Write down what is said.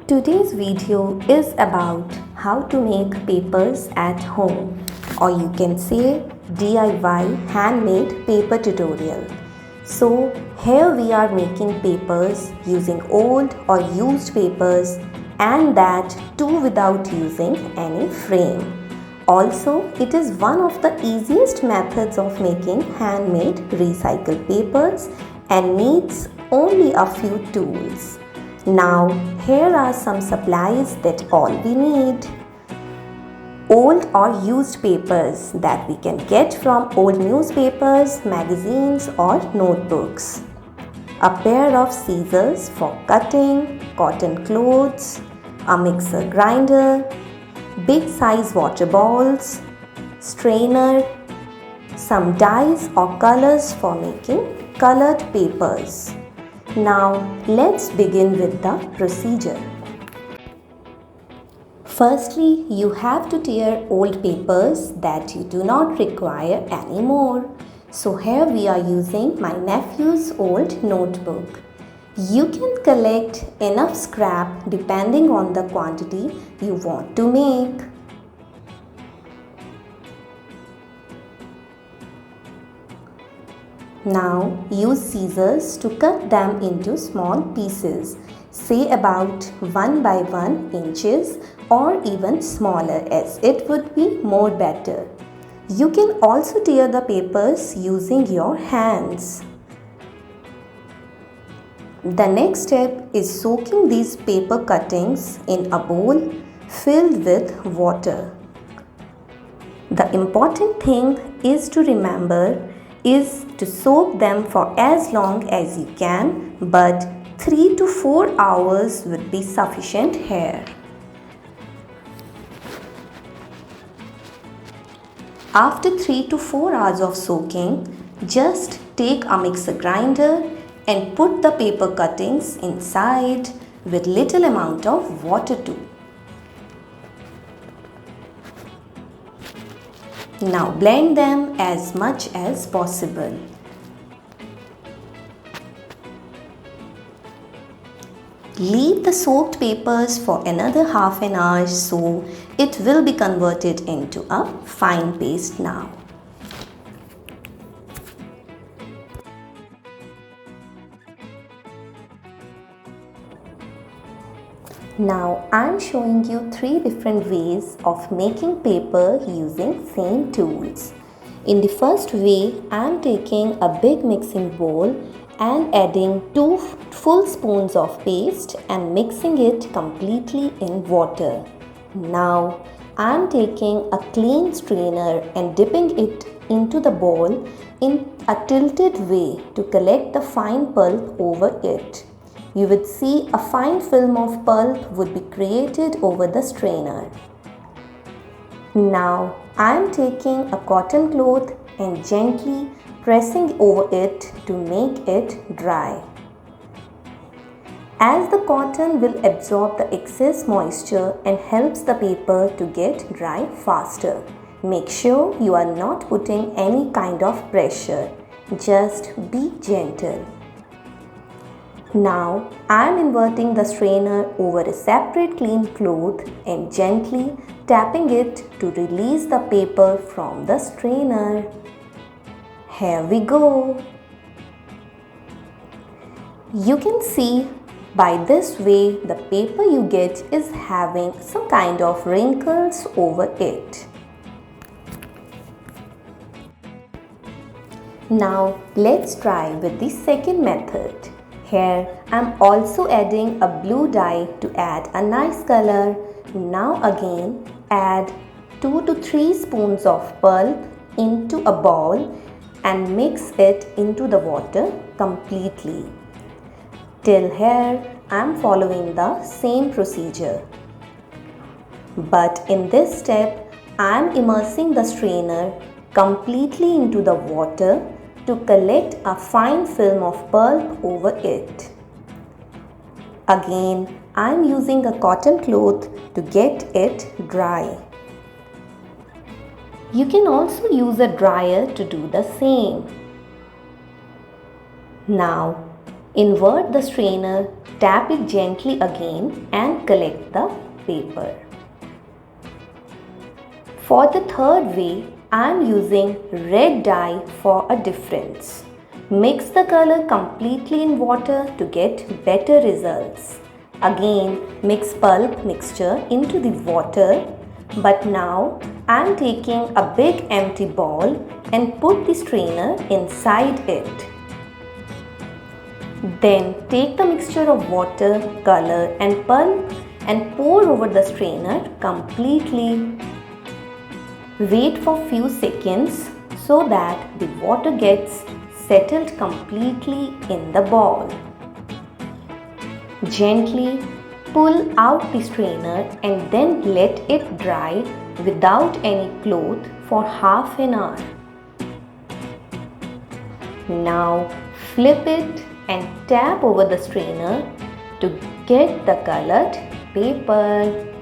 Today's video is about how to make papers at home, or you can say DIY handmade paper tutorial. So here we are making papers using old or used papers, and that too without using any frame. Also, it is one of the easiest methods of making handmade recycled papers and needs only a few tools. Now, here are some supplies that all we need. Old or used papers that we can get from old newspapers, magazines or notebooks. A pair of scissors for cutting, cotton clothes, a mixer grinder, big size water balls, strainer, some dyes or colors for making colored papers. Now let's begin with the procedure. Firstly, you have to tear old papers that you do not require anymore. So here we are using my nephew's old notebook. You can collect enough scrap depending on the quantity you want to make. Now use scissors to cut them into small pieces, say about 1 by 1 inches or even smaller, as it would be more better. You can also tear the papers using your hands. The next step is soaking these paper cuttings in a bowl filled with water. The important thing is to remember is to soak them for as long as you can, but 3 to 4 hours would be sufficient here. After 3 to 4 hours of soaking, just take a mixer grinder and put the paper cuttings inside with little amount of water too. Now blend them as much as possible. Leave the soaked papers for another half an hour so it will be converted into a fine paste now. Now I am showing you 3 different ways of making paper using same tools. In the first way, I am taking a big mixing bowl and adding 2 full spoons of paste and mixing it completely in water. Now I am taking a clean strainer and dipping it into the bowl in a tilted way to collect the fine pulp over it. You would see a fine film of pulp would be created over the strainer. Now I am taking a cotton cloth and gently pressing over it to make it dry. As the cotton will absorb the excess moisture and helps the paper to get dry faster. Make sure you are not putting any kind of pressure. Just be gentle. Now I am inverting the strainer over a separate clean cloth and gently tapping it to release the paper from the strainer. Here we go. You can see by this way the paper you get is having some kind of wrinkles over it. Now let's try with the second method. Here I am also adding a blue dye to add a nice color. Now again add 2 to 3 spoons of pulp into a bowl and mix it into the water completely. Till here I am following the same procedure. But in this step I am immersing the strainer completely into the water to collect a fine film of pulp over it. Again, I am using a cotton cloth to get it dry. You can also use a dryer to do the same. Now, Invert the strainer, tap it gently again and collect the paper. For the third way, I am using red dye for a difference. Mix the color completely in water to get better results. Again, mix pulp mixture into the water, but now I am taking a big empty ball and put the strainer inside it. Then take the mixture of water, color and pulp and pour over the strainer completely. Wait for few seconds so that the water gets settled completely in the ball. Gently pull out the strainer and then let it dry without any cloth for half an hour. Now flip it and tap over the strainer to get the colored paper.